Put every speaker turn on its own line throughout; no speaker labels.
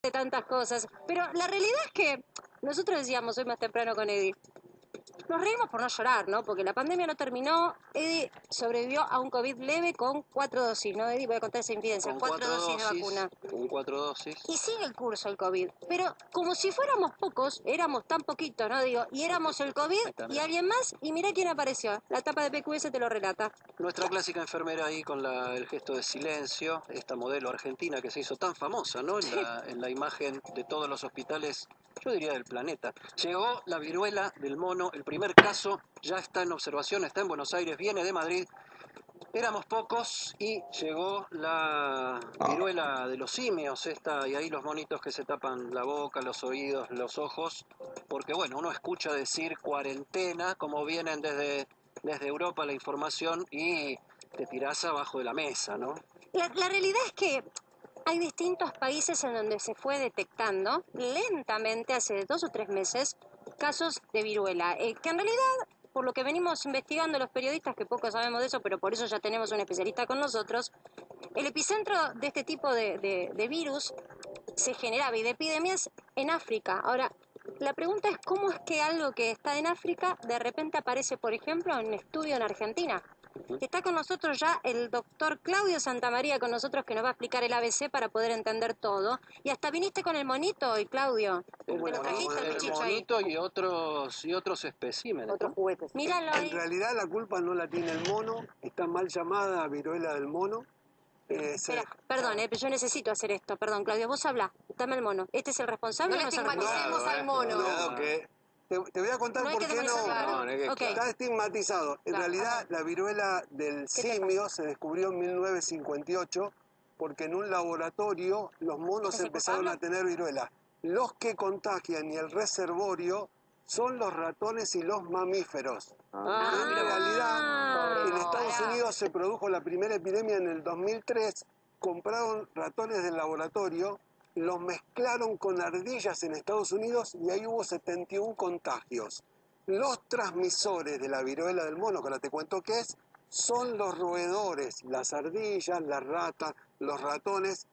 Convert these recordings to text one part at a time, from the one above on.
de tantas cosas. Pero la realidad es que nosotros decíamos hoy más temprano con Eddie, nos reímos por no llorar, ¿no? Porque la pandemia no terminó. Eddie sobrevivió a un COVID leve con 4 dosis, ¿no, Eddie? Voy a contar esa infidencia.
Con
4 dosis de vacuna.
Con 4 dosis.
Y sigue el curso el COVID. Pero como si fuéramos pocos, éramos tan poquitos, ¿no? Digo, y éramos el COVID y alguien más, y mirá quién apareció. La tapa de PQS te lo relata.
Nuestra clásica enfermera ahí con el gesto de silencio, esta modelo argentina que se hizo tan famosa, ¿no? En la imagen de todos los hospitales, yo diría del planeta. Llegó la viruela del mono, el primer caso, ya está en observación, está en Buenos Aires, viene de Madrid. Éramos pocos y llegó la viruela de los simios, esta, y ahí los monitos que se tapan la boca, los oídos, los ojos, porque bueno, uno escucha decir cuarentena, como vienen desde Europa la información, y te tirás abajo de la mesa, ¿no?
La realidad es que hay distintos países en donde se fue detectando lentamente, hace 2 o 3 meses, casos de viruela, que en realidad, por lo que venimos investigando los periodistas, que poco sabemos de eso, pero por eso ya tenemos un especialista con nosotros, el epicentro de este tipo de virus se generaba y de epidemias en África. Ahora, la pregunta es cómo es que algo que está en África de repente aparece, por ejemplo, en un estudio en Argentina. Está con nosotros ya el doctor Claudio Santamaría con nosotros que nos va a explicar el ABC para poder entender todo. Y hasta viniste con el monito, y Claudio.
El monito y otros especímenes.
Otros juguetes. Míralo ahí.
En realidad la culpa no la tiene el mono, está mal llamada viruela del mono.
Espera, perdón, pero yo necesito hacer esto. Perdón, Claudio, vos habla. Dame el mono. ¿Este es el responsable
No
o no
le
es el responsable?
estigmaticemos al mono.
Cuidado que te voy a contar
No hay
por
que
qué
demonizarlo.
no.
Ok.
Está estigmatizado. En
Claro,
realidad
ajá.
la viruela del
¿Qué te
simio se descubrió en 1958 porque en un laboratorio los monos
¿Es el
empezaron
culpable?
a tener viruela. Los que contagian y el reservorio son los ratones y los mamíferos. En realidad, en Estados Unidos se produjo la primera epidemia en el 2003. Compraron ratones del laboratorio, los mezclaron con ardillas en Estados Unidos y ahí hubo 71 contagios. Los transmisores de la viruela del mono, que ahora te cuento qué es, son los roedores, las ardillas, las ratas, los ratones.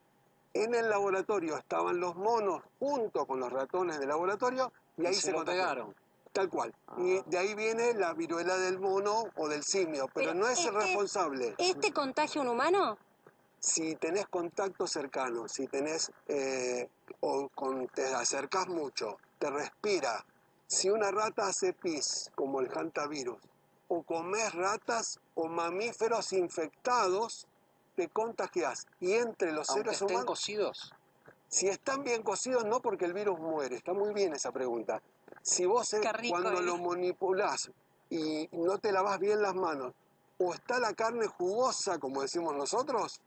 En el laboratorio estaban los monos junto con los ratones del laboratorio y ahí
se lo pegaron.
Tal cual. Y de ahí viene la viruela del mono o del simio, pero no es el responsable.
¿Este contagio un humano?
Si tenés contacto cercano, si tenés te acercás mucho, te respira. Si una rata hace pis, como el hantavirus, o comés ratas o mamíferos infectados, te contagiás. Y entre los
Aunque
seres
estén
humanos,
cocidos.
si están bien cocidos, no, porque el virus muere. Está muy bien esa pregunta. Si vos cuando lo manipulás y no te lavás bien las manos, o está la carne jugosa, como decimos nosotros,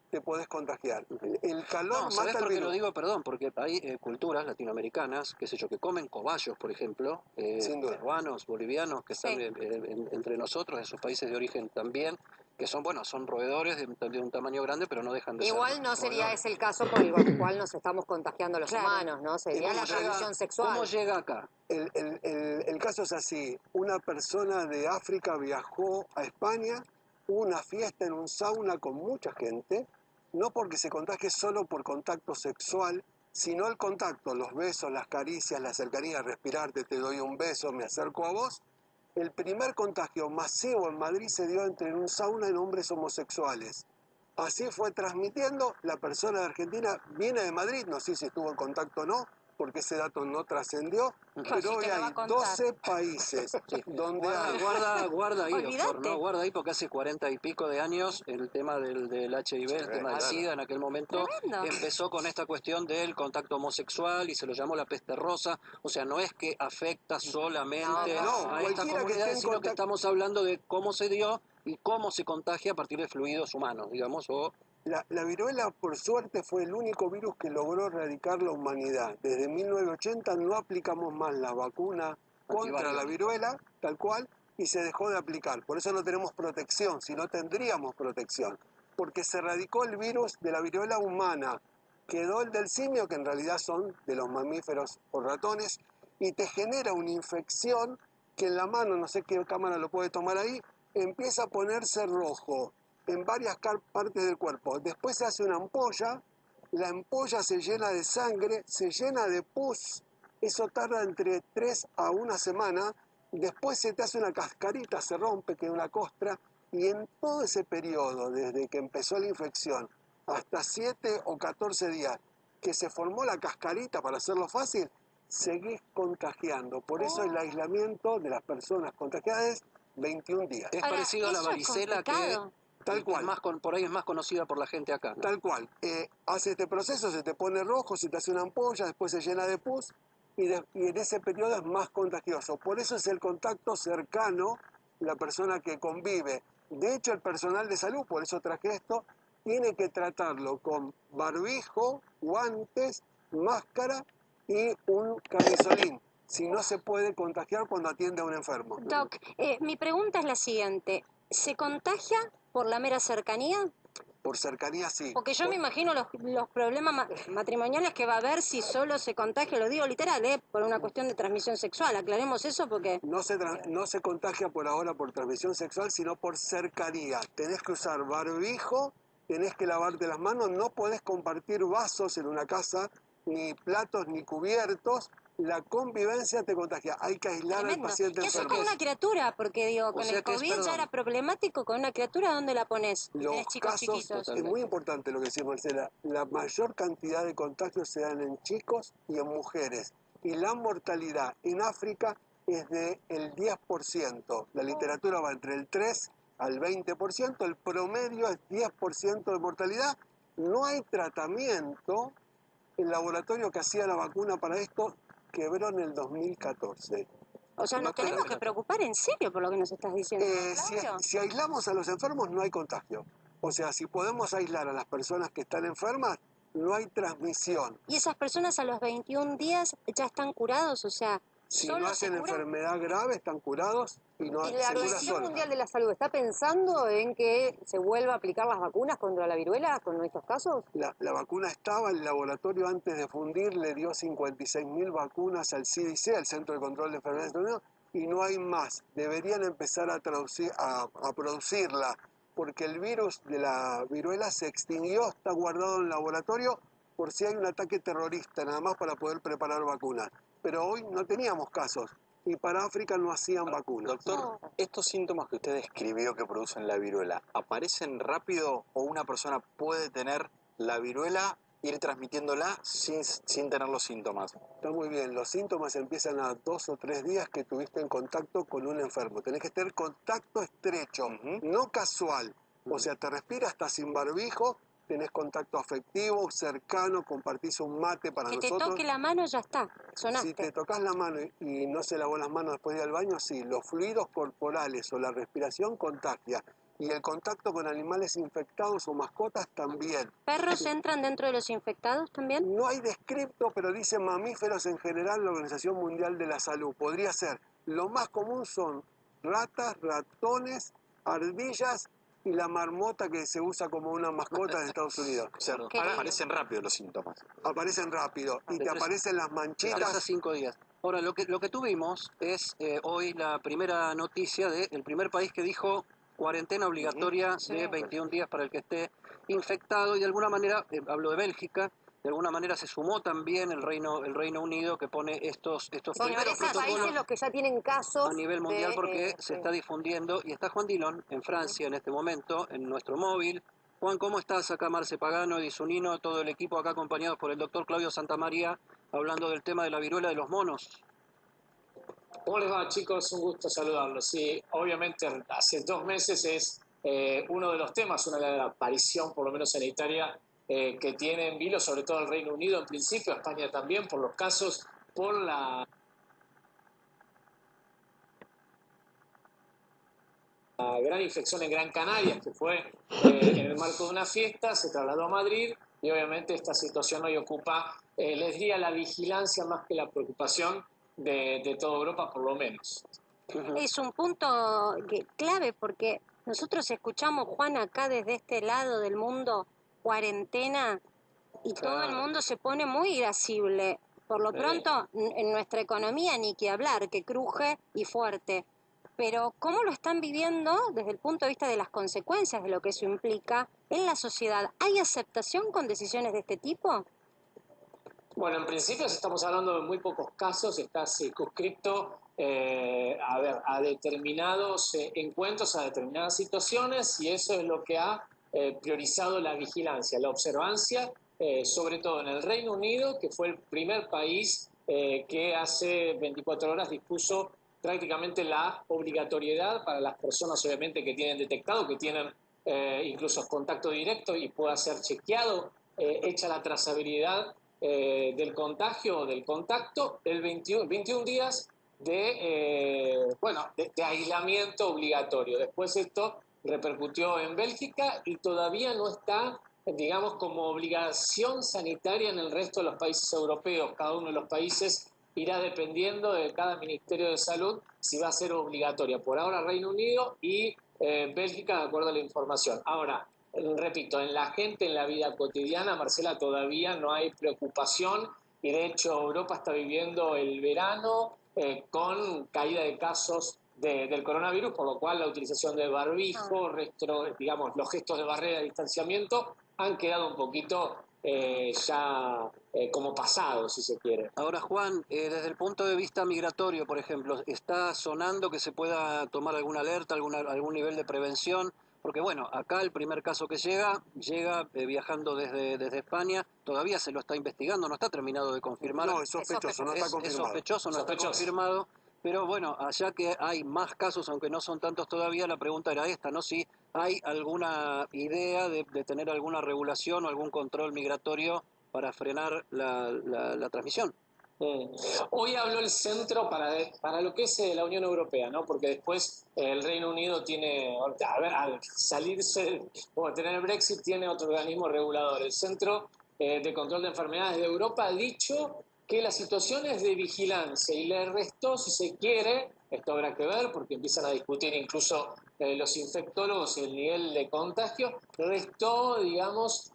te podés contagiar. El calor
No, ¿sabés
mata
por
el
qué lo
virus.
digo? Perdón, porque hay culturas latinoamericanas, qué sé yo, que comen cobayos, por ejemplo,
Sin duda.
peruanos, bolivianos, que están entre nosotros, de sus países de origen también, que son, bueno, son roedores de un tamaño grande, pero no dejan de ser
Igual no sería
roedores.
ese el caso por el cual nos estamos contagiando los
Claro.
humanos, ¿no? Sería la transmisión sexual.
¿Cómo llega acá?
El caso es así. Una persona de África viajó a España, hubo una fiesta en un sauna con mucha gente, no porque se contagie solo por contacto sexual, sino el contacto, los besos, las caricias, la cercanía, respirarte, te doy un beso, me acerco a vos. El primer contagio masivo en Madrid se dio en un sauna en hombres homosexuales. Así fue transmitiendo, la persona de Argentina viene de Madrid, no sé si estuvo en contacto o no, porque ese dato no trascendió, pero hoy hay 12 países donde hay...
Guarda ahí,
Olvídate.
doctor, ¿no? Guarda ahí porque hace 40 y pico de años el tema del HIV, el tema del SIDA en aquel momento
Tremendo.
empezó con esta cuestión del contacto homosexual y se lo llamó la peste rosa. O sea, no es que afecta solamente a esta comunidad, sino que estamos hablando de cómo se dio y cómo se contagia a partir de fluidos humanos, digamos, o...
La viruela, por suerte, fue el único virus que logró erradicar la humanidad. Desde 1980 no aplicamos más la vacuna contra la viruela, tal cual, y se dejó de aplicar. Por eso no tenemos protección, si no tendríamos protección. Porque se erradicó el virus de la viruela humana. Quedó el del simio, que en realidad son de los mamíferos o ratones, y te genera una infección que en la mano, no sé qué cámara lo puede tomar ahí, empieza a ponerse rojo en varias partes del cuerpo. Después se hace una ampolla la ampolla se llena de sangre, se llena de pus, eso tarda entre 3 a 1 semana, después se te hace una cascarita, se rompe, queda una costra, y en todo ese periodo, desde que empezó la infección hasta 7 o 14 días, que se formó la cascarita, para hacerlo fácil, seguís contagiando. Por eso el aislamiento de las personas contagiadas es 21 días.
Es
Ahora,
parecido a la
eso es
varicela que
complicado.
Tal cual.
por ahí es más conocida por la gente acá, ¿no?
Tal cual. Hace este proceso, se te pone rojo, se te hace una ampolla, después se llena de pus y en ese periodo es más contagioso. Por eso es el contacto cercano, la persona que convive. De hecho, el personal de salud, por eso traje esto, tiene que tratarlo con barbijo, guantes, máscara y un camisolín. Si no, se puede contagiar cuando atiende a un enfermo.
Doc, mi pregunta es la siguiente. ¿Se contagia por la mera cercanía?
Por cercanía, sí.
Porque yo me imagino los problemas matrimoniales que va a haber si solo se contagia, lo digo literal, por una cuestión de transmisión sexual. Aclaremos eso porque...
No se contagia por ahora por transmisión sexual, sino por cercanía. Tenés que usar barbijo, tenés que lavarte las manos, no podés compartir vasos en una casa, ni platos, ni cubiertos. La convivencia te contagia. Hay que aislar al
Tremendo.
paciente
¿Qué haces
enfermo.
con una criatura? Porque digo, con
sea
el
que es,
COVID ya
perdón.
era problemático. ¿Con una criatura dónde la pones?
Los
Tenés chicos
casos,
chiquitos.
es muy importante lo que decía Marcela, la mayor cantidad de contagios se dan en chicos y en mujeres. Y la mortalidad en África es del 10%. La literatura va entre el 3 al 20%, el promedio es 10% de mortalidad. No hay tratamiento. El laboratorio que hacía la vacuna para esto quebró en el 2014.
O sea,
No
nos tenemos
queda-
que preocupar en serio por lo que nos estás diciendo,
Si,
Claudio.
si aislamos a los enfermos, no hay contagio. O sea, si podemos aislar a las personas que están enfermas, no hay transmisión.
Y esas personas a los 21 días ya están curados, o sea,
Si
solo
no
se
hacen
curan.
enfermedad grave, están curados y no
¿Y la
se cura
Organización
solo.
Mundial de la Salud está pensando en que se vuelva a aplicar las vacunas contra la viruela con estos casos?
La vacuna estaba, el laboratorio antes de fundir le dio 56.000 vacunas al CDC, al Centro de Control de Enfermedades de Estados Unidos, y no hay más. Deberían empezar a producirla, porque el virus de la viruela se extinguió, está guardado en el laboratorio por si hay un ataque terrorista, nada más para poder preparar vacunas. Pero hoy no teníamos casos, y para África no hacían vacunas.
Doctor, ¿estos síntomas que usted describió que producen la viruela, aparecen rápido o una persona puede tener la viruela, ir transmitiéndola sin tener los síntomas?
Está muy bien, los síntomas empiezan a 2 o 3 días que tuviste en contacto con un enfermo. Tenés que tener contacto estrecho, no casual. O sea, te respiras, estás sin barbijo, tenés contacto afectivo, cercano, compartís un mate para
Que te
nosotros.
toque la mano ya está, sonaste.
Si te tocas la mano y no se lavó las manos después de ir al baño, sí, los fluidos corporales o la respiración contagia. Y el contacto con animales infectados o mascotas también.
¿Perros entran dentro de los infectados también?
No hay descripto, pero dice mamíferos en general la Organización Mundial de la Salud. Podría ser. Lo más común son ratas, ratones, ardillas y la marmota que se usa como una mascota en Estados Unidos.
O sea,
Qué lindo.
aparecen rápido los síntomas.
Aparecen rápido y te aparecen las
De 3 a
manchitas.
5 días. Ahora, lo que tuvimos es hoy la primera noticia del primer país que dijo cuarentena obligatoria de 21 días para el que esté infectado y de alguna manera, hablo de Bélgica, de alguna manera se sumó también el Reino Unido que pone estos
Son
primeros
varios
protocolos
países los que ya tienen casos
a nivel mundial
de,
porque se está difundiendo y está Juan Dillon en Francia en este momento, en nuestro móvil. Juan, ¿cómo estás? Acá Marce Pagano, Eddy Zunino, todo el equipo acá acompañados por el doctor Claudio Santamaría, hablando del tema de la viruela de los monos.
¿Cómo les va, chicos? Un gusto saludarlos. Sí, obviamente hace 2 meses es uno de los temas, una de la aparición, por lo menos sanitaria, que tiene en vilo, sobre todo el Reino Unido en principio, España también, por los casos, por la gran infección en Gran Canaria, que fue en el marco de una fiesta, se trasladó a Madrid y obviamente esta situación hoy ocupa, les diría, la vigilancia más que la preocupación de toda Europa, por lo menos.
Es un punto clave porque nosotros escuchamos, Juan, acá desde este lado del mundo, cuarentena, y todo el mundo se pone muy irascible. Por lo pronto, en nuestra economía ni que hablar, que cruje y fuerte. Pero ¿cómo lo están viviendo desde el punto de vista de las consecuencias de lo que eso implica en la sociedad, ¿hay aceptación con decisiones de este tipo?
Bueno, en principio estamos hablando de muy pocos casos, está circunscripto a determinados encuentros, a determinadas situaciones, y eso es lo que ha priorizado la vigilancia, la observancia, sobre todo en el Reino Unido, que fue el primer país que hace 24 horas dispuso prácticamente la obligatoriedad para las personas, obviamente, que tienen detectado, que tienen incluso contacto directo y pueda ser chequeado, hecha la trazabilidad del contagio o del contacto, el 21 días de aislamiento obligatorio. Después esto repercutió en Bélgica y todavía no está, digamos, como obligación sanitaria en el resto de los países europeos. Cada uno de los países irá dependiendo de cada Ministerio de Salud si va a ser obligatoria. Por ahora Reino Unido y Bélgica, de acuerdo a la información. Ahora, repito, en la gente, en la vida cotidiana, Marcela, todavía no hay preocupación y de hecho Europa está viviendo el verano con caída de casos del coronavirus, por lo cual la utilización de barbijo, digamos, los gestos de barrera de distanciamiento han quedado un poquito como pasados, si se quiere.
Ahora, Juan, desde el punto de vista migratorio, por ejemplo, ¿está sonando que se pueda tomar alguna alerta, algún nivel de prevención? Porque bueno, acá el primer caso que llega viajando desde España, todavía se lo está investigando, no está terminado de confirmar.
No, es sospechoso, no está
Es
confirmado.
sospechoso, no está confirmado. Pero bueno, allá que hay más casos, aunque no son tantos todavía, la pregunta era esta, ¿no? Si hay alguna idea de tener alguna regulación o algún control migratorio para frenar la transmisión.
Hoy habló el centro para lo que es la Unión Europea, ¿no? Porque después el Reino Unido tiene, a ver, al salirse, o tener el Brexit, tiene otro organismo regulador. El Centro de Control de Enfermedades de Europa ha dicho que las situaciones de vigilancia y le restó, si se quiere, esto habrá que ver porque empiezan a discutir incluso los infectólogos el nivel de contagio, restó, digamos,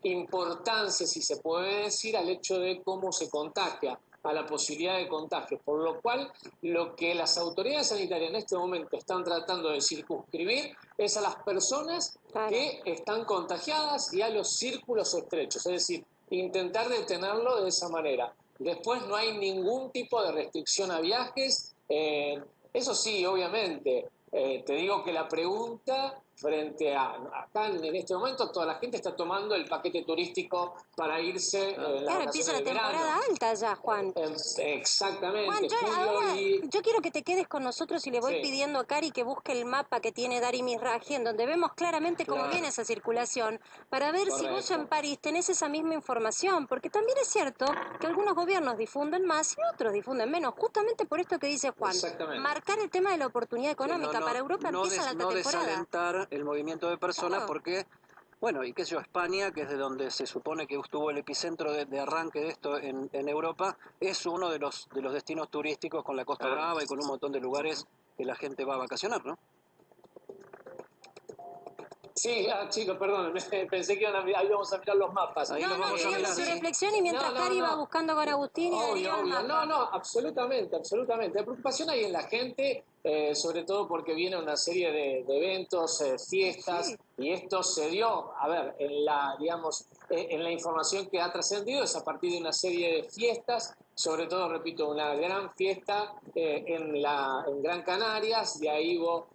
importancia, si se puede decir, al hecho de cómo se contagia, a la posibilidad de contagio, por lo cual lo que las autoridades sanitarias en este momento están tratando de circunscribir es a las personas que están contagiadas y a los círculos estrechos, es decir, intentar detenerlo de esa manera. Después no hay ningún tipo de restricción a viajes, eso sí, obviamente, te digo que la pregunta frente a acá en este momento toda la gente está tomando el paquete turístico para irse en las
Claro, empieza la
vacaciones de
temporada
verano.
alta ya, Juan.
Exactamente,
Juan, yo quiero que te quedes con nosotros y le voy
Sí.
pidiendo a Cari que busque el mapa que tiene Dari Mizrahi, en donde vemos claramente cómo viene esa circulación, para ver si vos
Correcto.
en París tenés esa misma información, porque también es cierto que algunos gobiernos difunden más y otros difunden menos, justamente por esto que dice Juan.
Exactamente.
Marcar el tema de la oportunidad económica.
No,
Para Europa
no
empieza la alta
no
temporada.
desalentar el movimiento de personas
Claro.
porque, bueno, y qué sé yo, España, que es de donde se supone que estuvo el epicentro de arranque de esto en Europa, es uno de los destinos turísticos con la Costa Brava y con un montón de lugares que la gente va a vacacionar, ¿no?
Sí, chicos, perdón, pensé que ahí vamos a mirar los mapas.
Ahí
No,
los
no,
vamos a
sigamos
mirar,
su
sí.
reflexión y mientras Cari va buscando con Agustín y
Obvio,
Adrián
obvio.
mapa.
No, absolutamente, absolutamente. La preocupación hay en la gente, sobre todo porque viene una serie de eventos, fiestas, y esto se dio, a ver, digamos, en la información que ha trascendido es a partir de una serie de fiestas, sobre todo, repito, una gran fiesta en Gran Canarias, de ahí hubo,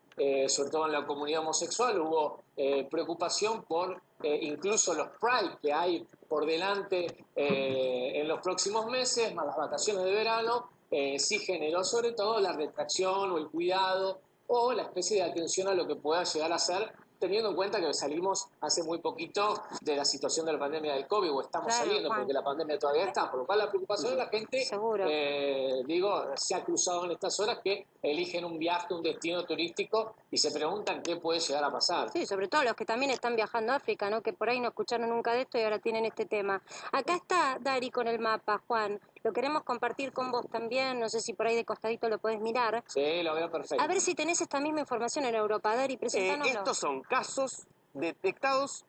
sobre todo en la comunidad homosexual, hubo preocupación por incluso los Pride que hay por delante en los próximos meses, más las vacaciones de verano, sí generó sobre todo la retracción o el cuidado o la especie de atención a lo que pueda llegar a ser, teniendo en cuenta que salimos hace muy poquito de la situación de la pandemia del COVID, o estamos saliendo
Juan.
porque la pandemia todavía está, por lo cual la preocupación de la gente, se ha cruzado en estas horas que eligen un viaje, un destino turístico y se preguntan qué puede llegar a pasar.
Sí, sobre todo los que también están viajando a África, ¿no? Que por ahí no escucharon nunca de esto y ahora tienen este tema. Acá está Dari con el mapa, Juan. Lo queremos compartir con vos también. No sé si por ahí de costadito lo podés mirar.
Sí, lo veo perfecto.
A ver si tenés esta misma información en Europa. Dari, presentánoslo.
Estos son casos detectados,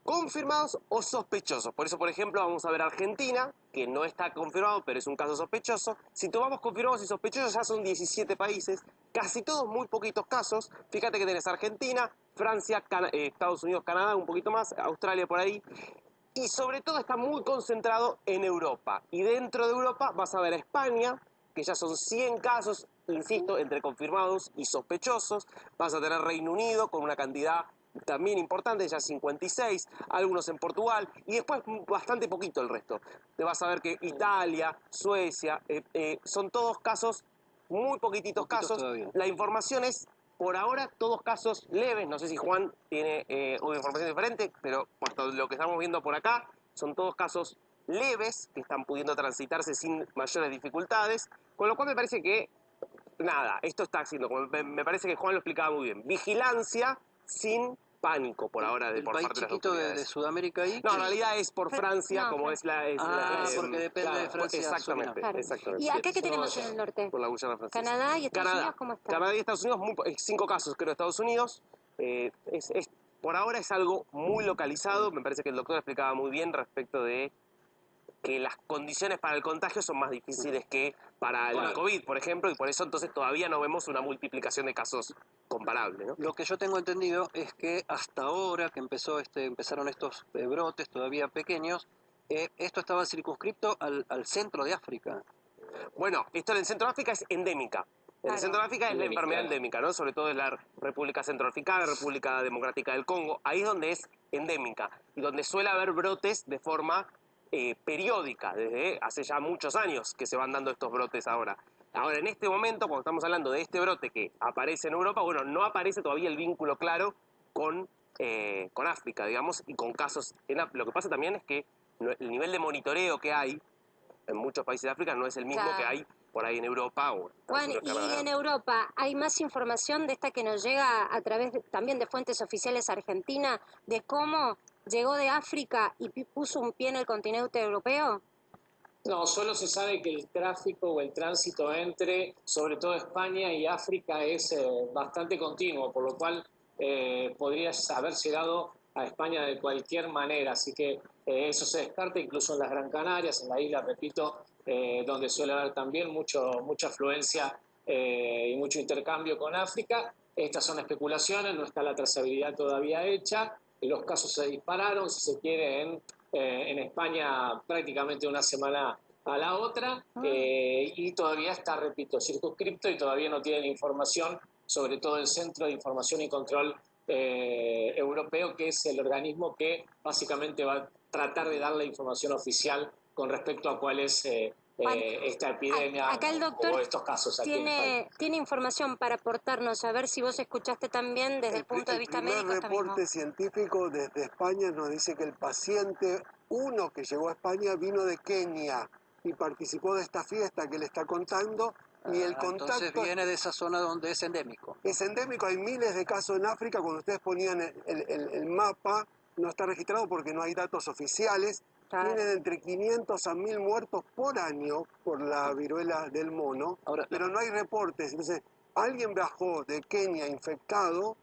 confirmados o sospechosos. Por eso, por ejemplo, vamos a ver Argentina, que no está confirmado, pero es un caso sospechoso. Si tomamos confirmados y sospechosos, ya son 17 países, casi todos muy poquitos casos. Fíjate que tenés Argentina, Francia, Estados Unidos, Canadá, un poquito más, Australia por ahí. Y sobre todo está muy concentrado en Europa. Y dentro de Europa vas a ver a España, que ya son 100 casos, insisto, entre confirmados y sospechosos. Vas a tener Reino Unido con una cantidad también importante, ya 56, algunos en Portugal, y después bastante poquito el resto. Te vas a ver que Italia, Suecia, son todos casos, muy poquititos casos.
Todavía.
La información es, por ahora, todos casos leves. No sé si Juan tiene una información diferente, pero hasta lo que estamos viendo por acá, son todos casos leves que están pudiendo transitarse sin mayores dificultades, con lo cual me parece que, nada, esto está haciendo, me parece que Juan lo explicaba muy bien, vigilancia sin pánico por ahora
El
por
país
parte de las
chiquito de
autoridades.
Sudamérica ahí.
No, en realidad es por Francia,
no,
como es la...
porque depende de Francia,
Exactamente,
Claro.
exactamente.
¿Y acá qué tenemos en el norte?
Por la Guyana francesa.
¿Canadá y Estados Unidos cómo están?
Canadá y Estados Unidos, 5 casos creo de Estados Unidos. Por ahora es algo muy localizado. Me parece que el doctor explicaba muy bien respecto de que las condiciones para el contagio son más difíciles que para el COVID, por ejemplo, y por eso entonces todavía no vemos una multiplicación de casos comparable, ¿no?
Lo que yo tengo entendido es que hasta ahora que empezaron estos brotes todavía pequeños, esto estaba circunscripto al centro de África.
Bueno, esto en el centro de África es endémica. En el centro de África es la enfermedad endémica, ¿no? Sobre todo es la República Centroafricana, la República Democrática del Congo. Ahí es donde es endémica y donde suele haber brotes de forma periódica, desde hace ya muchos años que se van dando estos brotes ahora. Ahora, en este momento, cuando estamos hablando de este brote que aparece en Europa, bueno, no aparece todavía el vínculo claro con África, digamos, y con casos en África. Lo que pasa también es que el nivel de monitoreo que hay en muchos países de África no es el mismo
Claro.
que hay por ahí en Europa o
Juan, y en Europa, ¿hay más información de esta que nos llega a través también de fuentes oficiales argentinas de cómo llegó de África y puso un pie en el continente europeo?
No, solo se sabe que el tráfico o el tránsito entre, sobre todo España y África, es bastante continuo, por lo cual podría haber llegado a España de cualquier manera. Así que eso se descarta incluso en las Gran Canarias, en la isla, repito, donde suele haber también mucha afluencia y mucho intercambio con África. Estas son especulaciones, no está la trazabilidad todavía hecha. Los casos se dispararon, si se quiere, en España prácticamente una semana a la otra y todavía está, repito, circunscripto y todavía no tienen información, sobre todo el Centro de Información y Control Europeo, que es el organismo que básicamente va a tratar de dar la información oficial con respecto a cuál es esta epidemia
Acá el doctor
o estos casos aquí en España.
tiene información para aportarnos, a ver si vos escuchaste también desde el punto de vista médico.
El primer reporte científico desde España nos dice que el paciente 1 que llegó a España vino de Kenia y participó de esta fiesta que le está contando. Y el contacto
Entonces viene de esa zona donde es endémico.
es endémico, hay miles de casos en África. Cuando ustedes ponían el mapa, no está registrado porque no hay datos oficiales.
Claro.
Tienen entre 500 a 1000 muertos por año por la viruela del mono,
Ahora,
pero no hay reportes. Entonces, alguien viajó de Kenia infectado,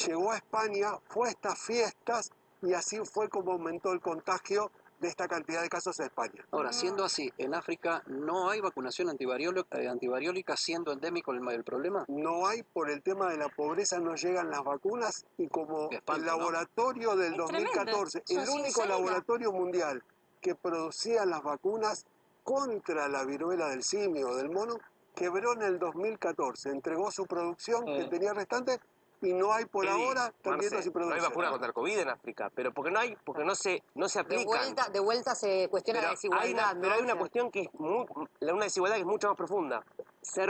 llegó a España, fue a estas fiestas y así fue como aumentó el contagio de esta cantidad de casos en España.
Ahora, siendo así, en África no hay vacunación antivariólica siendo endémico el problema.
No hay, por el tema de la pobreza, no llegan las vacunas y como
Qué espanto,
el
¿no?
laboratorio del
Es tremendo.
2014,
Son
el único
sinceras.
laboratorio mundial que producía las vacunas contra la viruela del simio o del mono, quebró en el 2014, entregó su producción que tenía restante y no hay por ahora también
Marce,
sin
no hay
producción.
vacuna contra el COVID en África, pero porque no se aplican.
De vuelta se cuestiona la desigualdad, ¿no?
Pero hay una
O sea,
cuestión que es una desigualdad que es mucho más profunda. Se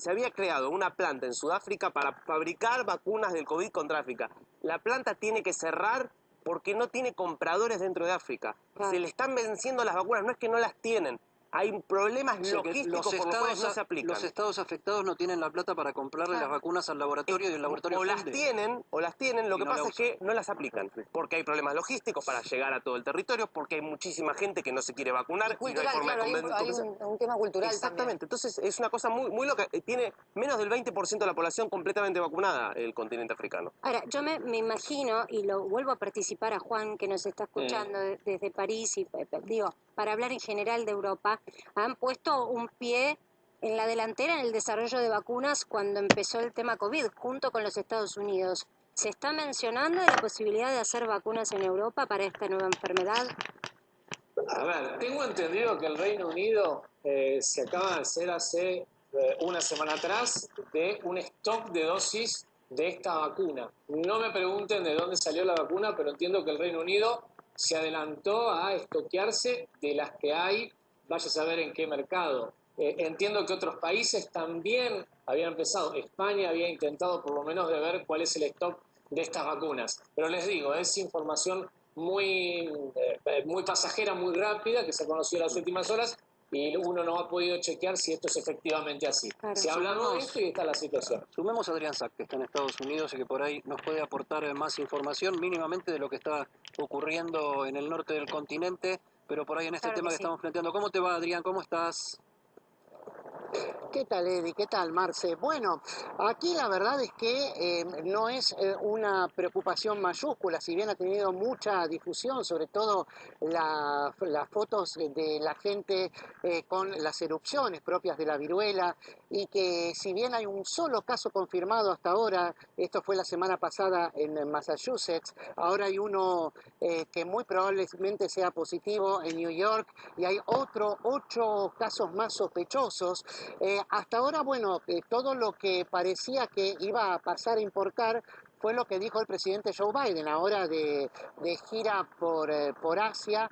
había creado una planta en Sudáfrica para fabricar vacunas del COVID contra África. La planta tiene que cerrar porque no tiene compradores dentro de África.
Claro.
Se le están venciendo las vacunas, no es que no las tienen. Hay problemas
O sea que
logísticos por los cuales no se aplican.
los estados afectados no tienen la plata para comprarle las vacunas al laboratorio y el laboratorio
o las
funde.
tienen, lo
Y
que
no
pasa
la
es que no las aplican, porque hay problemas logísticos para llegar a todo el territorio, porque hay muchísima gente que no se quiere vacunar y no hay
cultural,
forma
claro,
de
hay
convencer.
un tema cultural
Exactamente, entonces es una cosa muy loca. Tiene menos del 20% de la población completamente vacunada el continente africano.
Ahora, yo me imagino, y lo vuelvo a participar a Juan, que nos está escuchando desde París, y digo, para hablar en general de Europa, han puesto un pie en la delantera en el desarrollo de vacunas cuando empezó el tema COVID, junto con los Estados Unidos. ¿Se está mencionando la posibilidad de hacer vacunas en Europa para esta nueva enfermedad?
A ver, tengo entendido que el Reino Unido se acaba de hacer hace una semana atrás de un stock de dosis de esta vacuna. No me pregunten de dónde salió la vacuna, pero entiendo que el Reino Unido se adelantó a estoquearse de las que hay, vaya a saber en qué mercado. Entiendo que otros países también habían empezado. España había intentado por lo menos de ver cuál es el stock de estas vacunas. Pero les digo, es información muy pasajera, muy rápida, que se ha conocido en las últimas horas, y uno no ha podido chequear si esto es efectivamente así.
Claro.
Se ha hablado de esto y está la situación.
Sumemos a Adrián Sack, que está en Estados Unidos y que por ahí nos puede aportar más información mínimamente de lo que está ocurriendo en el norte del continente, pero por ahí en este
Claro
tema
que
que
sí.
estamos planteando. ¿Cómo te va, Adrián? ¿Cómo estás?
¿Qué tal, Eddie? ¿Qué tal, Marce? Bueno, aquí la verdad es que no es una preocupación mayúscula, si bien ha tenido mucha difusión, sobre todo las fotos de la gente con las erupciones propias de la viruela, y que si bien hay un solo caso confirmado hasta ahora, esto fue la semana pasada en Massachusetts, ahora hay uno que muy probablemente sea positivo en New York, y hay 8 casos más sospechosos. Hasta ahora, bueno, todo lo que parecía que iba a pasar a importar fue lo que dijo el presidente Joe Biden, ahora de gira por Asia,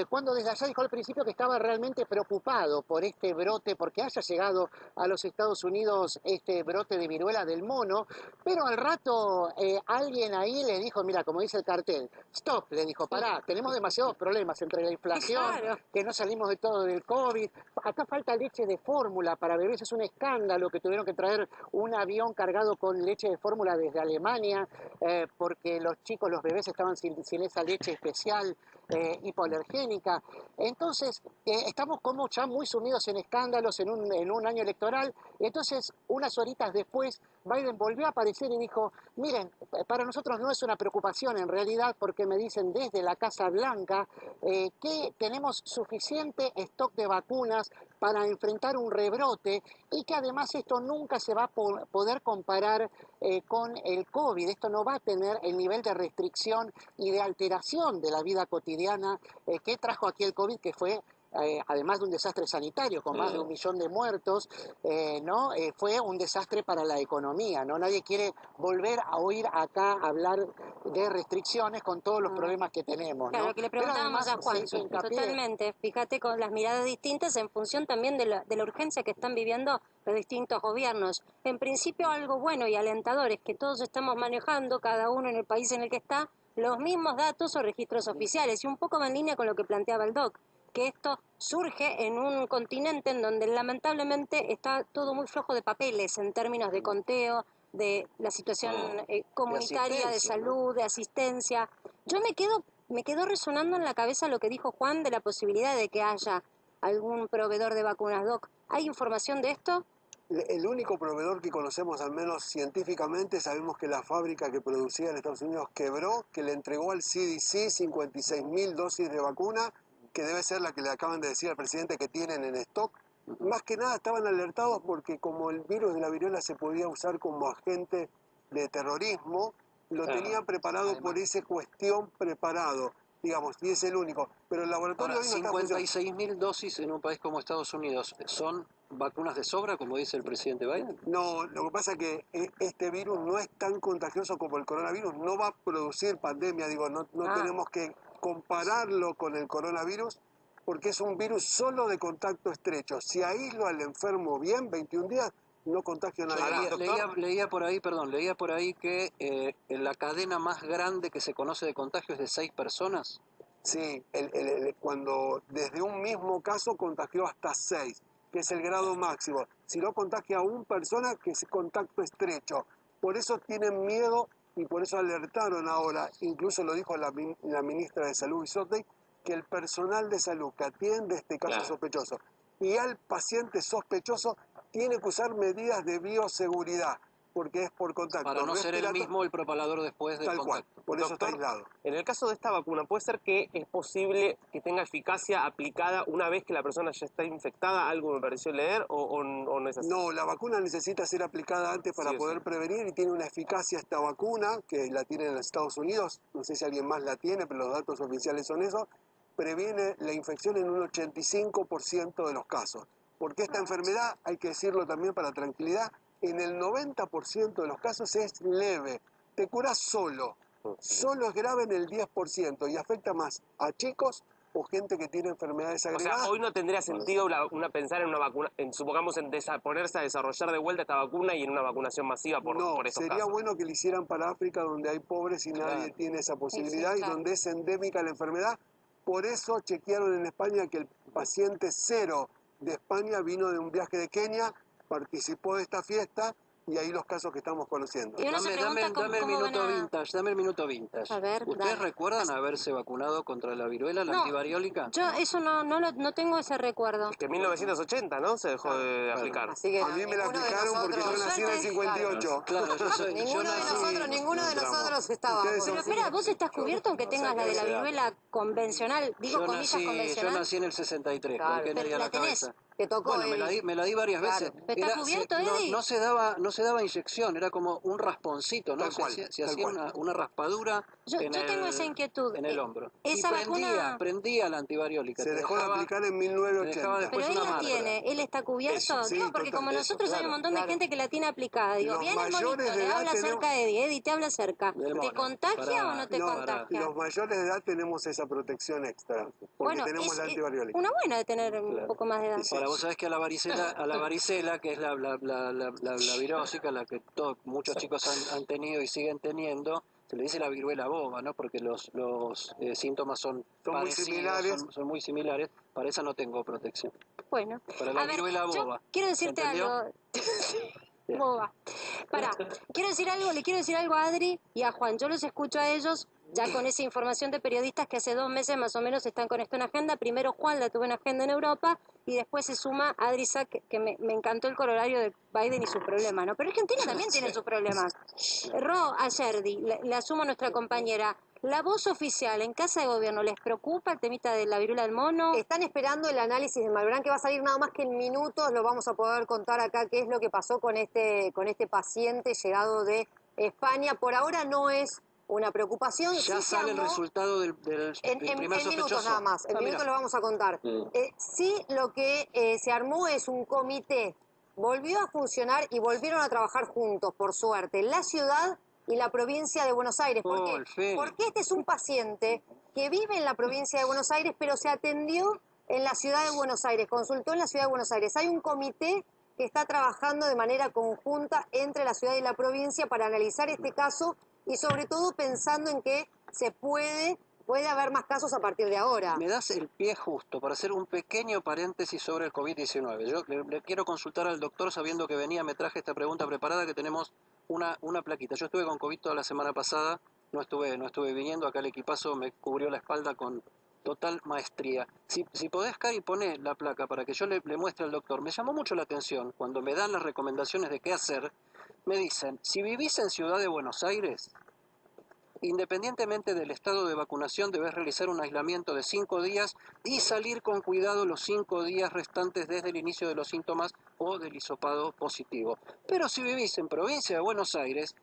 cuando desde allá dijo al principio que estaba realmente preocupado por este brote, porque haya llegado a los Estados Unidos este brote de viruela del mono, pero al rato alguien ahí le dijo, mira, como dice el cartel, stop, le dijo, pará, tenemos demasiados problemas entre la inflación,
Claro.
que no salimos de todo del COVID, acá falta leche de fórmula para bebés, es un escándalo que tuvieron que traer un avión cargado con leche de fórmula desde Alemania, porque los chicos, los bebés estaban sin esa leche especial hipoalergénica. Entonces, estamos como ya muy sumidos en escándalos en un año electoral, y entonces unas horitas después Biden volvió a aparecer y dijo, miren, para nosotros no es una preocupación en realidad, porque me dicen desde la Casa Blanca que tenemos suficiente stock de vacunas para enfrentar un rebrote, y que además esto nunca se va a poder comparar con el COVID. Esto no va a tener el nivel de restricción y de alteración de la vida cotidiana que trajo aquí el COVID, que fue además de un desastre sanitario con más de 1 millón de muertos, ¿no? Fue un desastre para la economía, ¿no? Nadie quiere volver a oír acá hablar de restricciones con todos los problemas que tenemos,
Claro,
¿no?
lo que le
Pero
preguntábamos
además
a Juan,
se hizo hincapié.
totalmente. Fíjate, con las miradas distintas en función también de la urgencia que están viviendo los distintos gobiernos. En principio, algo bueno y alentador es que todos estamos manejando, cada uno en el país en el que está, los mismos datos o registros oficiales, y un poco va en línea con lo que planteaba el doc, que esto surge en un continente en donde lamentablemente está todo muy flojo de papeles en términos de conteo, de la situación comunitaria, de
asistencia,
salud, de asistencia. Yo me quedó resonando en la cabeza lo que dijo Juan de la posibilidad de que haya algún proveedor de vacunas, Doc. ¿Hay información de esto?
El único proveedor que conocemos, al menos científicamente, sabemos que la fábrica que producía en Estados Unidos quebró, que le entregó al CDC 56.000 dosis de vacuna, que debe ser la que le acaban de decir al presidente que tienen en stock. Más que nada estaban alertados porque como el virus de la viruela se podía usar como agente de terrorismo, lo tenían preparado por esa cuestión preparado, digamos, y es el único. Pero el laboratorio
Ahora,
hoy no está funcionando.
56.000 dosis en un país como Estados Unidos, ¿son vacunas de sobra, como dice el presidente Biden?
No, lo que pasa es que este virus no es tan contagioso como el coronavirus, no va a producir pandemia, digo, no tenemos que compararlo con el coronavirus porque es un virus solo de contacto estrecho. Si aíslo al enfermo bien, 21 días, no contagia a nadie.
Leía por ahí que la cadena más grande que se conoce de contagio es de 6 personas.
Sí, cuando desde un mismo caso contagió hasta 6, que es el grado máximo. Si no contagia a una persona, que es contacto estrecho. Por eso tienen miedo y por eso alertaron ahora, incluso lo dijo la ministra de Salud, Isotti, que el personal de salud que atiende este caso sospechoso y al paciente sospechoso tiene que usar medidas de bioseguridad. porque es por contacto.
Para no ser el mismo el propalador después del
Tal cual,
contacto.
por eso está
Doctor,
aislado.
En el caso de esta vacuna, ¿puede ser que es posible que tenga eficacia aplicada una vez que la persona ya está infectada? Algo me pareció leer, o no es así.
No, la vacuna necesita ser aplicada antes para
Sí o
poder
sí.
prevenir y tiene una eficacia esta vacuna, que la tiene en los Estados Unidos, no sé si alguien más la tiene, pero los datos oficiales son esos, previene la infección en un 85% de los casos. Porque esta enfermedad, hay que decirlo también para tranquilidad, en el 90% de los casos es leve, te curas solo. Solo es grave en el 10% y afecta más a chicos o gente que tiene enfermedades
O
agregadas.
sea, hoy no tendría sentido pensar en una vacuna, supongamos en ponerse a desarrollar de vuelta esta vacuna y en una vacunación masiva por estos
sería
casos.
bueno que lo hicieran para África, donde hay pobres y nadie tiene esa posibilidad
Sí, claro.
y donde es endémica la enfermedad. Por eso chequearon en España que el paciente cero de España vino de un viaje de Kenia, participó de esta fiesta y ahí los casos que estamos conociendo.
Y uno se pregunta
Dame el
cómo van
minuto
a...
vintage, dame el minuto vintage.
A ver,
¿Ustedes
dale.
recuerdan haberse vacunado contra la viruela, la
No,
antivariólica?
yo eso no tengo ese recuerdo.
Es que en 1980, ¿no? Se dejó de aplicar.
Así que
A mí me la
ninguno de
aplicaron porque yo
nosotros-
nací en el 58.
Claro, yo
Ninguno de
nací...
nosotros, ninguno de nosotros estábamos.
Ustedes son-
Pero espera, vos estás cubierto aunque tengas la de la viruela convencional, digo
Yo
comillas
nací,
convencional.
yo nací en el 63,
Claro.
con Kennedy
Pero
a
la
la
tenés.
cabeza.
Te tocó,
Bueno,
Eddie.
me la di varias veces.
¿Pero está cubierto, Eddie?
no se daba inyección, era como un rasponcito, ¿no?
Tal cual,
Se
tal
hacía
cual.
una raspadura
Yo tengo esa inquietud.
en el hombro.
Esa
y
vacuna...
prendía la antivariólica.
Se
te
dejó de
dejaba-
aplicar en
te
1980.
dejaba
Pero
después
él
una
la
marca.
tiene, él está cubierto.
Eso, sí,
Digo, porque
total,
como
eso,
nosotros hay un montón de gente que la tiene aplicada. Digo,
Los
viene el
mayores
monito,
de
le
edad
habla
tenemos-
cerca a Eddie, Eddie te habla cerca.
Del
¿Te
mono.
contagia
Pará,
o no te
No,
contagia?
los mayores de edad tenemos esa protección extra, porque
Bueno,
tenemos
es
la antivariólica.
una buena de tener un
Claro.
poco más de edad.
Ahora, vos sabés que a la varicela, que es la virósica, la que muchos chicos han tenido y siguen teniendo, se le dice la viruela boba, ¿no? Porque los síntomas son
Son muy
parecidos,
similares.
son muy similares. Para esa no tengo protección.
Bueno,
Para la
a ver,
viruela
yo
boba.
quiero decirte
¿Se entendió?
algo. Boba. Pará, le quiero decir algo a Adri y a Juan. Yo los escucho a ellos ya con esa información de periodistas que hace 2 meses más o menos están con esto en agenda. Primero Juan la tuvo en agenda en Europa y después se suma Adri Sack, que me encantó el corolario de Biden y sus problemas, ¿no? Pero Argentina también tiene sus problemas. Ro, Ayerdi, le asumo a nuestra compañera. La voz oficial en Casa de Gobierno, ¿les preocupa el temita de la viruela del mono?
Están esperando el análisis de Malbrán, que va a salir nada más que en minutos. Lo vamos a poder contar acá qué es lo que pasó con este paciente llegado de España. Por ahora no es una preocupación.
Ya
Sí se
sale el
armó-
resultado del
En
primer
minutos
sospechoso.
nada más, en
Ah,
minutos
mirá.
lo vamos a contar. Sí, lo que se armó es un comité. Volvió a funcionar y volvieron a trabajar juntos, por suerte, la ciudad y la provincia de Buenos Aires. ¿Por qué?
el Fede.
Porque este es un paciente que vive en la provincia de Buenos Aires, pero se atendió en la ciudad de Buenos Aires, consultó en la ciudad de Buenos Aires. Hay un comité que está trabajando de manera conjunta entre la ciudad y la provincia para analizar este caso y sobre todo pensando en que puede haber más casos a partir de ahora.
Me das el pie justo para hacer un pequeño paréntesis sobre el COVID-19. Yo le quiero consultar al doctor sabiendo que venía, me traje esta pregunta preparada, que tenemos una plaquita. Yo estuve con COVID toda la semana pasada, no estuve viniendo, acá el equipazo me cubrió la espalda con total maestría. Si podés, Cari, poné la placa para que yo le muestre al doctor. Me llamó mucho la atención cuando me dan las recomendaciones de qué hacer. Me dicen, si vivís en Ciudad de Buenos Aires, independientemente del estado de vacunación, debes realizar un aislamiento de 5 días y salir con cuidado los 5 días restantes desde el inicio de los síntomas o del hisopado positivo. Pero si vivís en provincia de Buenos Aires,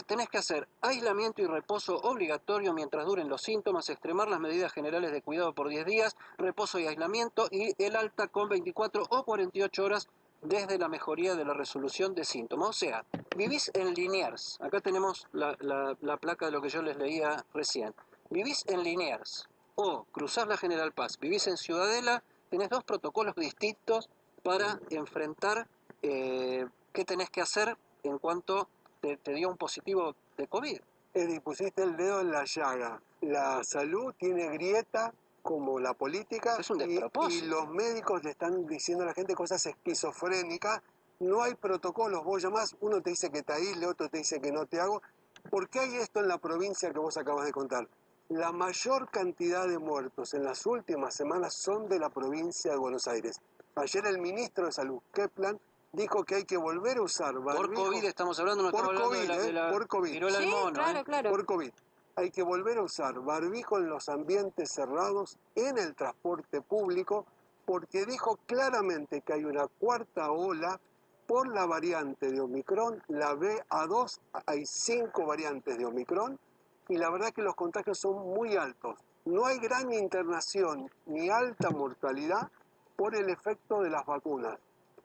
tenés que hacer aislamiento y reposo obligatorio mientras duren los síntomas, extremar las medidas generales de cuidado por 10 días, reposo y aislamiento, y el alta con 24 o 48 horas desde la mejoría de la resolución de síntomas. O sea, vivís en Liniers, acá tenemos la placa de lo que yo les leía recién. Vivís en Liniers o cruzás la General Paz, vivís en Ciudadela, tenés 2 protocolos distintos para enfrentar qué tenés que hacer en cuanto te dio un positivo de COVID.
Eddie, pusiste el dedo en la llaga. La salud tiene grieta como la política
Es un
y
despropósito.
los médicos le están diciendo a la gente cosas esquizofrénicas. No hay protocolos, vos llamás, uno te dice que te aísle, otro te dice que no te hago. ¿Por qué hay esto en la provincia que vos acabas de contar? La mayor cantidad de muertos en las últimas semanas son de la provincia de Buenos Aires. Ayer el ministro de Salud, Keplan, dijo que hay que volver a usar barbijo.
Por COVID estamos hablando, no
Por
estamos hablando
COVID,
de la
por COVID.
viruela del
Sí,
mono.
claro, claro.
Por COVID. Hay que volver a usar barbijo en los ambientes cerrados, en el transporte público, porque dijo claramente que hay una cuarta ola por la variante de Omicron, la BA2, hay 5 variantes de Omicron, y la verdad que los contagios son muy altos. No hay gran internación ni alta mortalidad por el efecto de las vacunas,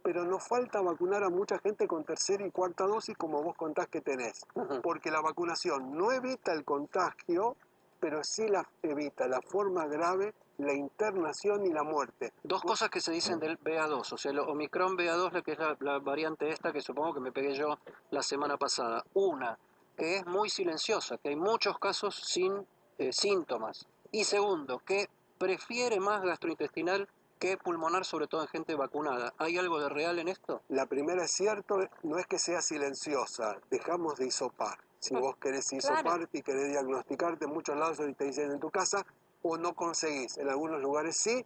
pero nos falta vacunar a mucha gente con tercera y cuarta dosis, como vos contás que tenés, porque la vacunación no evita el contagio, pero sí la evita la forma grave, la internación y la muerte.
Dos cosas que se dicen del BA2, o sea, el Omicron BA2, que es la variante esta que supongo que me pegué yo la semana pasada. Una, que es muy silenciosa, que hay muchos casos sin síntomas. Y segundo, que prefiere más gastrointestinal que pulmonar, sobre todo en gente vacunada. ¿Hay algo de real en esto?
La primera es cierto, no es que sea silenciosa, dejamos de hisopar. Si vos querés hisoparte y querés diagnosticarte, en muchos lados te dicen en tu casa, o no conseguís. En algunos lugares sí.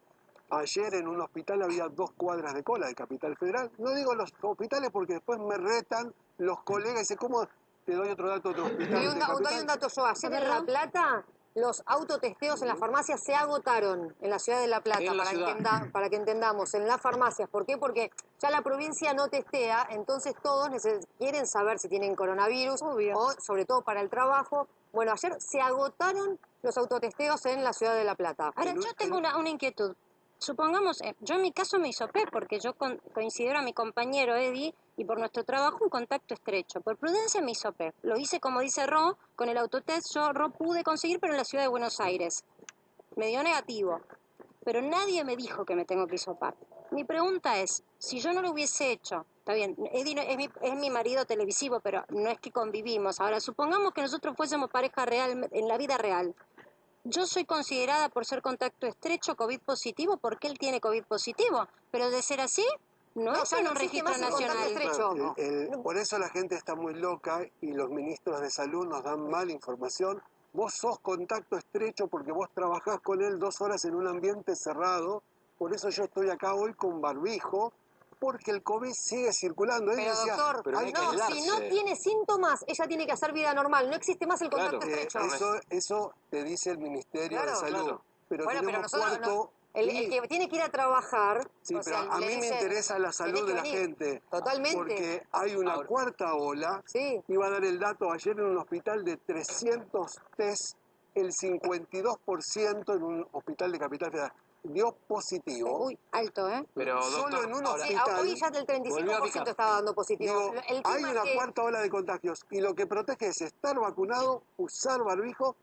Ayer en un hospital había 2 cuadras de cola de Capital Federal. No digo los hospitales porque después me retan los colegas y dicen, ¿cómo te doy otro dato de otro hospital?
Doy un dato yo. Ayer en La Plata, los autotesteos en las farmacias se agotaron en la ciudad de La Plata,
En la ciudad.
para que entendamos, en las farmacias. ¿Por qué? Porque ya la provincia no testea, entonces todos quieren saber si tienen coronavirus, o sobre todo para el trabajo. Bueno, ayer se agotaron los autotesteos en la ciudad de La Plata.
Ahora, yo tengo una inquietud. Supongamos, yo en mi caso me hisopé porque yo considero a mi compañero Eddie y por nuestro trabajo un contacto estrecho. Por prudencia me hisopé. Lo hice como dice Ro, con el autotest. Ro pude conseguir, pero en la ciudad de Buenos Aires. Me dio negativo. Pero nadie me dijo que me tengo que hisopar. Mi pregunta es, si yo no lo hubiese hecho, está bien, Eddie es mi marido televisivo, pero no es que convivimos. Ahora, supongamos que nosotros fuésemos pareja real, en la vida real. Yo soy considerada por ser contacto estrecho COVID positivo porque él tiene COVID positivo, pero de ser así, no es en un registro nacional.
Por eso la gente está muy loca y los ministros de salud nos dan mala información. Vos sos contacto estrecho porque vos trabajás con él 2 horas en un ambiente cerrado. Por eso yo estoy acá hoy con barbijo, porque el COVID sigue circulando. Él
Pero
decía,
doctor,
pero hay que aislarse.
si no tiene síntomas, ella tiene que hacer vida normal. No existe más el contacto estrecho.
eso te dice el Ministerio de Salud.
Claro.
Pero
Bueno, pero
tenemos
nosotros
cuarto...
El que tiene que ir a trabajar...
Sí,
o
pero
sea,
a
le
mí me
dicen,
interesa la salud
tenés
de la
que venir.
gente.
Totalmente.
Porque hay una cuarta ola.
Sí.
Iba a dar el dato ayer en un hospital de 300 test, el 52% en un hospital de Capital Federal dio positivo.
Uy, alto, ¿eh?
Pero,
Solo
doctor,
en un
ahora,
Sí,
hospital.
hoy ya del 35% estaba dando positivo.
Digo,
El tema
hay
es
una
que-
cuarta ola de contagios y lo que protege es estar vacunado, usar barbijo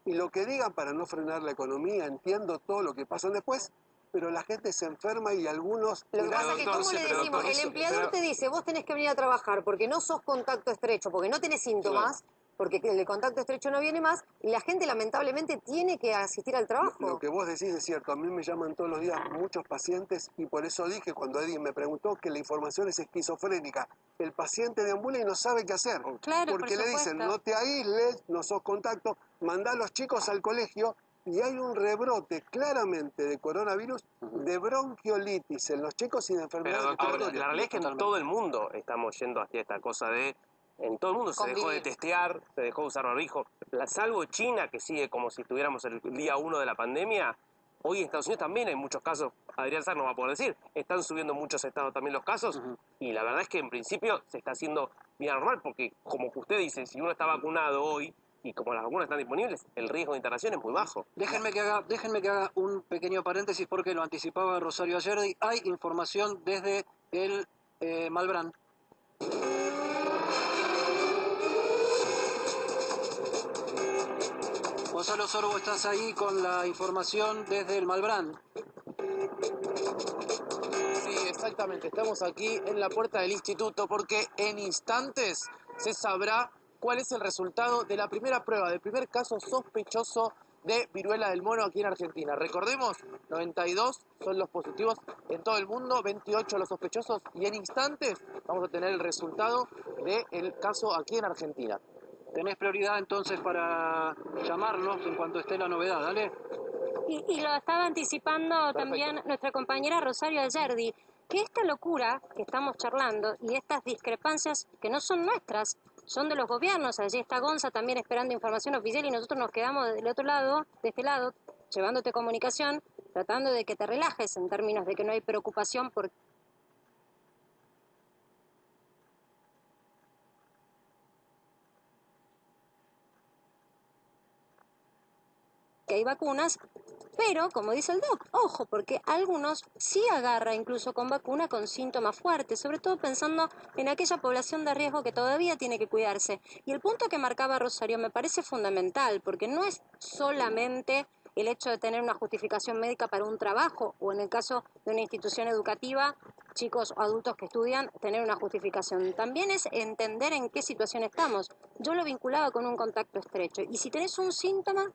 y lo que digan para no frenar la economía. Entiendo todo lo que pasa después, pero la gente se enferma y algunos...
Lo que pasa es que,
doctor,
¿cómo
sí,
le
pero,
decimos?
doctor,
El empleador
pero-
te dice, vos tenés que venir a trabajar porque no sos contacto estrecho, porque no tenés síntomas, porque el contacto estrecho no viene más, y la gente lamentablemente tiene que asistir al trabajo.
Lo que vos decís es cierto, a mí me llaman todos los días muchos pacientes y por eso dije cuando Eddie me preguntó que la información es esquizofrénica. El paciente deambula y no sabe qué hacer.
Claro,
porque
por
le dicen,
supuesto.
no te aísles, no sos contacto, mandá a los chicos al colegio y hay un rebrote claramente de coronavirus, de bronquiolitis en los chicos y de
Pero,
enfermedades
doctor,
respiratorias.
la realidad es que en
Totalmente.
todo el mundo estamos yendo hacia esta cosa de... En todo el mundo se dejó de
Convivir.
testear, se dejó de usar barbijo. Salvo China, que sigue como si estuviéramos el día 1 de la pandemia, hoy en Estados Unidos también hay muchos casos. Adrián Sar no va a poder decir. Están subiendo muchos estados también los casos. Y la verdad es que en principio se está haciendo vida normal, porque como que usted dice, si uno está vacunado hoy, y como las vacunas están disponibles, el riesgo de internación es muy bajo.
Déjenme que haga un pequeño paréntesis porque lo anticipaba Rosario Ayerdi. Hay información desde el Malbrán. Gonzalo Sorbo, estás ahí con la información desde el Malbrán.
Sí, exactamente. Estamos aquí en la puerta del instituto porque en instantes se sabrá cuál es el resultado de la primera prueba, del primer caso sospechoso de viruela del mono aquí en Argentina. Recordemos, 92 son los positivos en todo el mundo, 28 los sospechosos y en instantes vamos a tener el resultado del caso aquí en Argentina.
Tenés prioridad entonces para llamarnos en cuanto esté la novedad, ¿dale?
Y lo estaba anticipando también nuestra compañera Rosario Ayerdi. que esta locura que estamos charlando y estas discrepancias que no son nuestras, son de los gobiernos. Allí está Gonza también esperando información oficial y nosotros nos quedamos del otro lado, de este lado, llevándote comunicación, tratando de que te relajes en términos de que no hay preocupación por que hay vacunas, pero como dice el doc, ojo, porque algunos sí agarra incluso con vacuna con síntomas fuertes, sobre todo pensando en aquella población de riesgo que todavía tiene que cuidarse. Y el punto que marcaba Rosario me parece fundamental, porque no es solamente el hecho de tener una justificación médica para un trabajo, o en el caso de una institución educativa, chicos o adultos que estudian, tener una justificación. También es entender en qué situación estamos. Yo lo vinculaba con un contacto estrecho. Y si tenés un síntoma,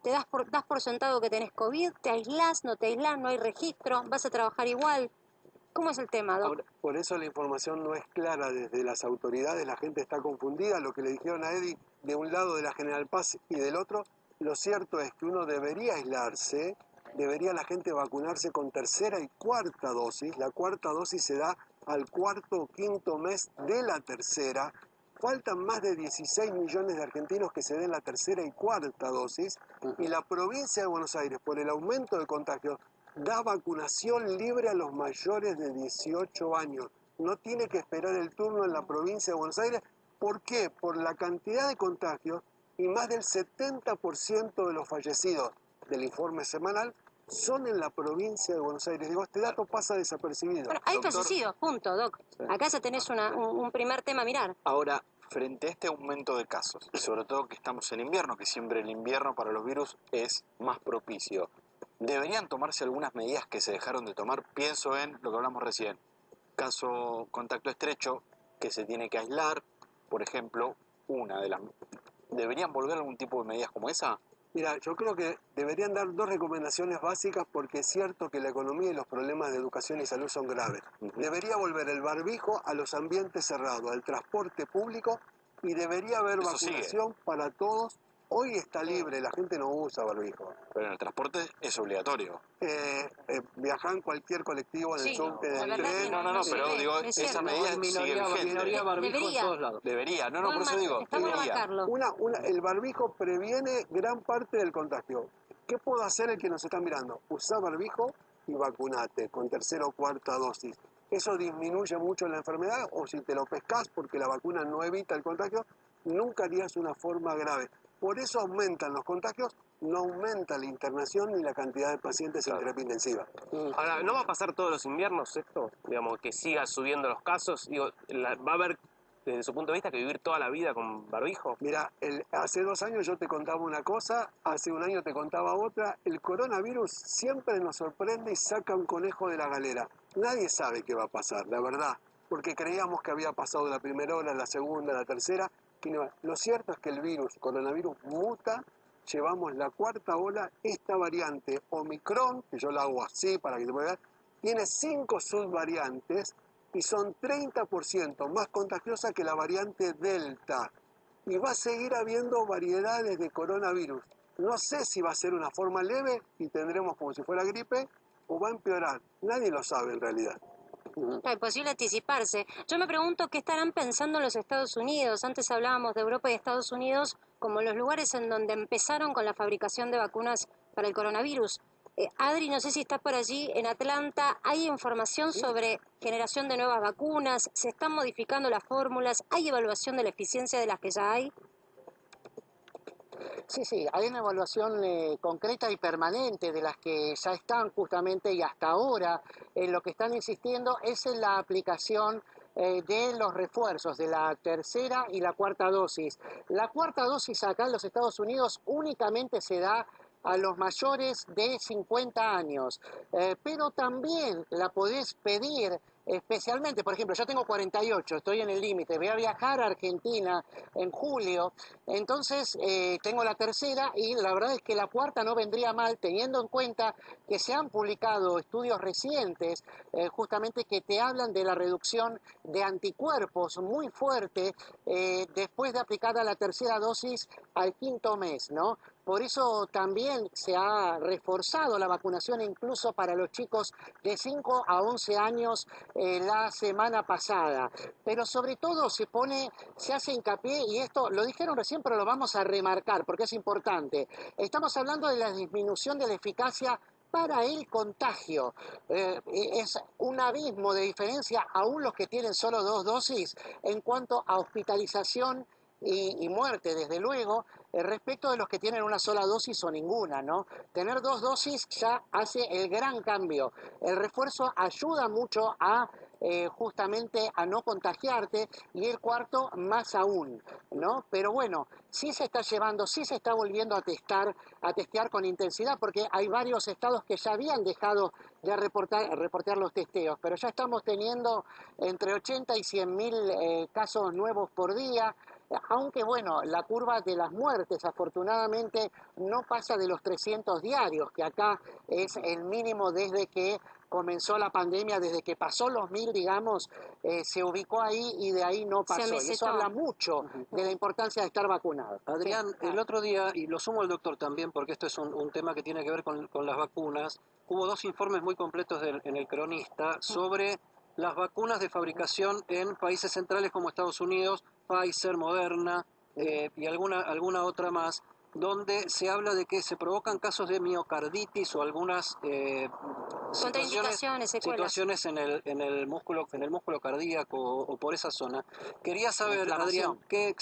te das por sentado que tenés COVID, te aislás, no te aislás, no hay registro, vas a trabajar igual. ¿Cómo es el tema, Doc?
Ahora, por eso la información no es clara desde las autoridades, la gente está confundida, lo que le dijeron a Eddie de un lado de la General Paz y del otro, lo cierto es que uno debería aislarse, debería la gente vacunarse con tercera y cuarta dosis, la cuarta dosis se da al cuarto o quinto mes de la tercera. Faltan más de 16 millones de argentinos que se den la tercera y cuarta dosis y la provincia de Buenos Aires, por el aumento de contagios, da vacunación libre a los mayores de 18 años. No tiene que esperar el turno en la provincia de Buenos Aires. ¿Por qué? Por la cantidad de contagios y más del 70% de los fallecidos del informe semanal son en la provincia de Buenos Aires. Digo, este dato pasa desapercibido.
Bueno, hay fallecidos, punto, Doc. Acá ya tenés un primer tema a mirar.
Ahora, frente a este aumento de casos, y sobre todo que estamos en invierno, que siempre el invierno para los virus es más propicio, ¿deberían tomarse algunas medidas que se dejaron de tomar? Pienso en lo que hablamos recién, caso contacto estrecho, que se tiene que aislar, por ejemplo, una de las... ¿Deberían volver algún tipo de medidas como esa?
Mira, yo creo que deberían dar dos recomendaciones básicas porque es cierto que la economía y los problemas de educación y salud son graves. Debería volver el barbijo a los ambientes cerrados, al transporte público y debería haber
Eso
vacunación para todos. Hoy está libre, la gente no usa barbijo.
Pero en el transporte es obligatorio.
Viajar en cualquier colectivo, en el
Sí,
subte,
la
del
verdad
tren.
que
No,
se
pero
ve,
digo,
es
esa
cierto.
medida sigue vigente.
Minoría barbijo
Debería.
en todos lados.
Debería, no, por eso digo,
Está bueno
debería.
marcarlo.
El barbijo previene gran parte del contagio. ¿Qué puedo hacer el que nos está mirando? Usá barbijo y vacunate con tercera o cuarta dosis. Eso disminuye mucho la enfermedad o si te lo pescas porque la vacuna no evita el contagio, nunca harías una forma grave. Por eso aumentan los contagios, no aumenta la internación ni la cantidad de pacientes en terapia intensiva.
Ahora, ¿no va a pasar todos los inviernos esto? Digamos, que siga subiendo los casos. Digo, ¿va a haber, desde su punto de vista, que vivir toda la vida con barbijo?
Mira, hace 2 años yo te contaba una cosa, hace 1 año te contaba otra. El coronavirus siempre nos sorprende y saca un conejo de la galera. Nadie sabe qué va a pasar, la verdad, porque creíamos que había pasado la primera ola, la segunda, la tercera. Que no. Lo cierto es que el coronavirus muta, llevamos la cuarta ola, esta variante Omicron, que yo la hago así para que te puedas ver, tiene 5 subvariantes y son 30% más contagiosa que la variante Delta. Y va a seguir habiendo variedades de coronavirus. No sé si va a ser una forma leve y tendremos como si fuera gripe o va a empeorar. Nadie lo sabe en realidad.
Es imposible anticiparse. Yo me pregunto qué estarán pensando en los Estados Unidos. Antes hablábamos de Europa y Estados Unidos como los lugares en donde empezaron con la fabricación de vacunas para el coronavirus. Adri, no sé si estás por allí, en Atlanta, ¿hay información sobre generación de nuevas vacunas? ¿Se están modificando las fórmulas? ¿Hay evaluación de la eficiencia de las que ya hay?
Sí, hay una evaluación concreta y permanente de las que ya están justamente y hasta ahora en lo que están insistiendo es en la aplicación de los refuerzos de la tercera y la cuarta dosis. La cuarta dosis acá en los Estados Unidos únicamente se da a los mayores de 50 años, pero también la podés pedir especialmente, por ejemplo, yo tengo 48, estoy en el límite, voy a viajar a Argentina en julio, entonces tengo la tercera y la verdad es que la cuarta no vendría mal, teniendo en cuenta que se han publicado estudios recientes justamente que te hablan de la reducción de anticuerpos muy fuerte después de aplicada la tercera dosis al quinto mes, ¿no? Por eso también se ha reforzado la vacunación incluso para los chicos de 5 a 11 años la semana pasada. Pero sobre todo se hace hincapié, y esto lo dijeron recién, pero lo vamos a remarcar porque es importante. Estamos hablando de la disminución de la eficacia para el contagio. Es un abismo de diferencia, aún los que tienen solo 2 dosis, en cuanto a hospitalización y muerte, desde luego, respecto de los que tienen una sola dosis o ninguna, ¿no? Tener 2 dosis ya hace el gran cambio. El refuerzo ayuda mucho a justamente a no contagiarte, y el cuarto más aún, ¿no? Pero bueno, sí se está llevando, sí se está volviendo a testear con intensidad, porque hay varios estados que ya habían dejado de reportar los testeos, pero ya estamos teniendo entre 80 y 100.000 casos nuevos por día, aunque bueno, la curva de las muertes afortunadamente no pasa de los 300 diarios, que acá es el mínimo desde que comenzó la pandemia, desde que pasó los 1000, digamos, se ubicó ahí y de ahí no pasó. Y eso habla mucho de la importancia de estar vacunado.
Adrián, el otro día, y lo sumo al doctor también, porque esto es un tema que tiene que ver con las vacunas, hubo 2 informes muy completos en el Cronista sobre las vacunas de fabricación en países centrales como Estados Unidos, Pfizer, Moderna y alguna otra más, donde se habla de que se provocan casos de miocarditis o algunas situaciones en el músculo cardíaco o por esa zona. Quería saber, Adrián, qué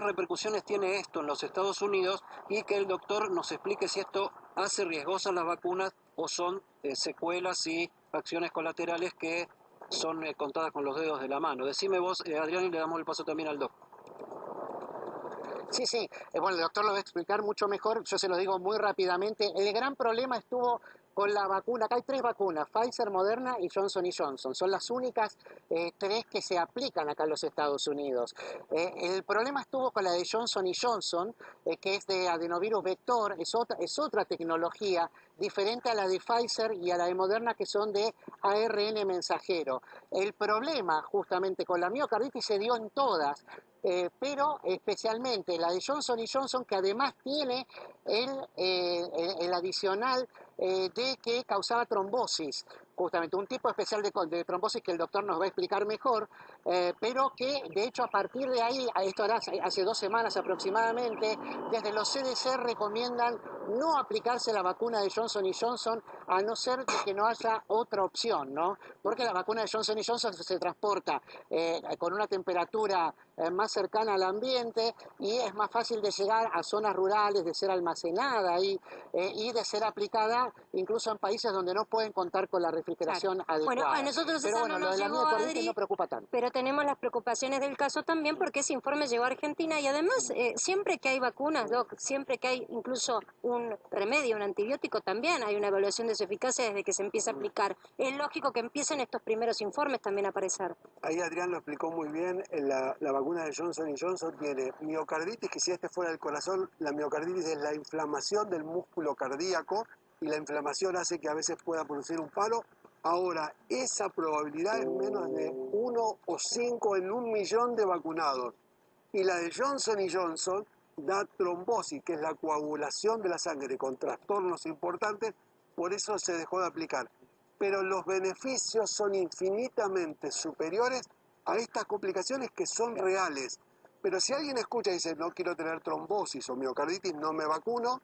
repercusiones tiene esto en los Estados Unidos, y que el doctor nos explique si esto hace riesgosas las vacunas o son secuelas y acciones colaterales que son contadas con los dedos de la mano. Decime vos, Adrián, y le damos el paso también al doctor.
Sí, bueno, el doctor lo va a explicar mucho mejor, yo se lo digo muy rápidamente. El gran problema estuvo con la vacuna. Acá hay 3 vacunas, Pfizer, Moderna y Johnson Johnson. Son las únicas 3 que se aplican acá en los Estados Unidos. El problema estuvo con la de Johnson Johnson, que es de adenovirus vector, es otra tecnología diferente a la de Pfizer y a la de Moderna, que son de ARN mensajero. El problema justamente con la miocarditis se dio en todas, pero especialmente la de Johnson Johnson, que además tiene el adicional de que causaba trombosis, justamente un tipo especial de trombosis que el doctor nos va a explicar mejor, pero que de hecho a partir de ahí, esto era hace 2 semanas aproximadamente, desde los CDC recomiendan no aplicarse la vacuna de Johnson Johnson a no ser de que no haya otra opción, ¿no? Porque la vacuna de Johnson Johnson se transporta con una temperatura más cercana al ambiente, y es más fácil de llegar a zonas rurales, de ser almacenada ahí y de ser aplicada incluso en países donde no pueden contar con la refrigeración adecuada.
Bueno, a nosotros
pero
esa
bueno,
no
lo
nos
de la
llegó,
miocarditis
Adri,
no preocupa tanto.
pero tenemos las preocupaciones del caso también, porque ese informe llegó a Argentina, y además siempre que hay vacunas, Doc, siempre que hay incluso un remedio, un antibiótico, también hay una evaluación de su eficacia desde que se empieza a aplicar. Es lógico que empiecen estos primeros informes también a aparecer.
Ahí Adrián lo explicó muy bien. La vacuna de Johnson Johnson tiene miocarditis, que si este fuera el corazón, la miocarditis es la inflamación del músculo cardíaco, y la inflamación hace que a veces pueda producir un paro. Ahora, esa probabilidad es menos de 1 o 5 en 1.000.000 de vacunados. Y la de Johnson Johnson da trombosis, que es la coagulación de la sangre con trastornos importantes, por eso se dejó de aplicar. Pero los beneficios son infinitamente superiores a estas complicaciones que son reales. Pero si alguien escucha y dice, no quiero tener trombosis o miocarditis, no me vacuno,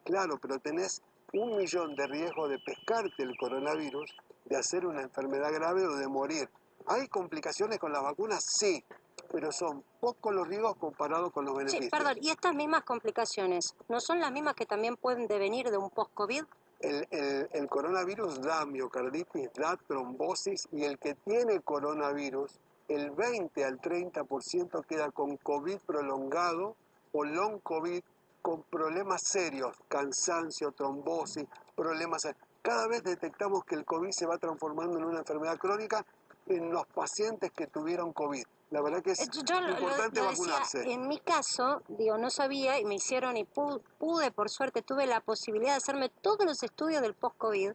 claro, pero tenés 1.000.000 de riesgo de pescarte el coronavirus, de hacer una enfermedad grave o de morir. ¿Hay complicaciones con las vacunas? Sí, pero son pocos los riesgos comparados con los beneficios.
Sí, perdón, ¿y estas mismas complicaciones no son las mismas que también pueden devenir de un post-COVID?
El coronavirus da miocarditis, da trombosis, y el que tiene coronavirus, el 20 al 30% queda con COVID prolongado o long COVID, con problemas serios, cansancio, trombosis, problemas. Cada vez detectamos que el COVID se va transformando en una enfermedad crónica en los pacientes que tuvieron COVID. La verdad que es importante vacunarse.
Decía, en mi caso, no sabía, y me hicieron, y pude, por suerte, tuve la posibilidad de hacerme todos los estudios del post-COVID,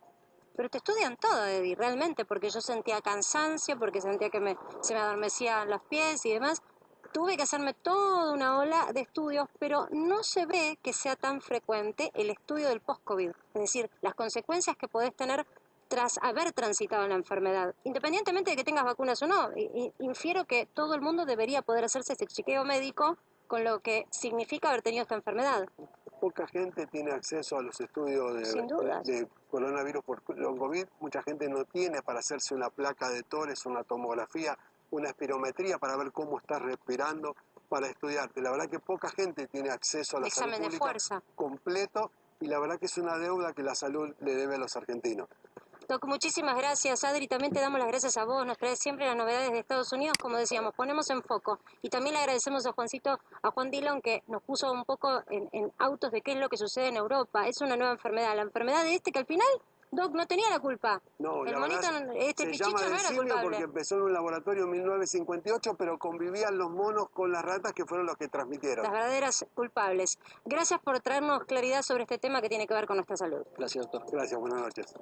pero te estudian todo, Eddie, realmente, porque yo sentía cansancio, porque sentía que se me adormecían los pies y demás, tuve que hacerme toda una ola de estudios, pero no se ve que sea tan frecuente el estudio del post-COVID, es decir, las consecuencias que podés tener tras haber transitado la enfermedad, independientemente de que tengas vacunas o no. Infiero que todo el mundo debería poder hacerse ese chequeo médico con lo que significa haber tenido esta enfermedad.
Poca gente tiene acceso a los estudios de coronavirus por long COVID. Mucha gente no tiene para hacerse una placa de tórax, una tomografía, una espirometría para ver cómo estás respirando, para estudiarte. La verdad que poca gente tiene acceso a la salud
Examen de
pública
fuerza.
completo y la verdad que es una deuda que la salud le debe a los argentinos.
Doc, muchísimas gracias, Adri. También te damos las gracias a vos. Nos traes siempre las novedades de Estados Unidos, como decíamos, ponemos en foco. Y también le agradecemos a Juan Dillon, que nos puso un poco en autos de qué es lo que sucede en Europa. Es una nueva enfermedad. La enfermedad de que al final, Doc, no tenía la culpa.
No,
el
la
monito,
verdad,
este
se
pichicho
llama
no
de
era
simio
culpable.
porque empezó en un laboratorio en 1958, pero convivían los monos con las ratas que fueron los que transmitieron.
Las verdaderas culpables. Gracias por traernos claridad sobre este tema que tiene que ver con nuestra salud.
Gracias, doctor.
Gracias, buenas noches.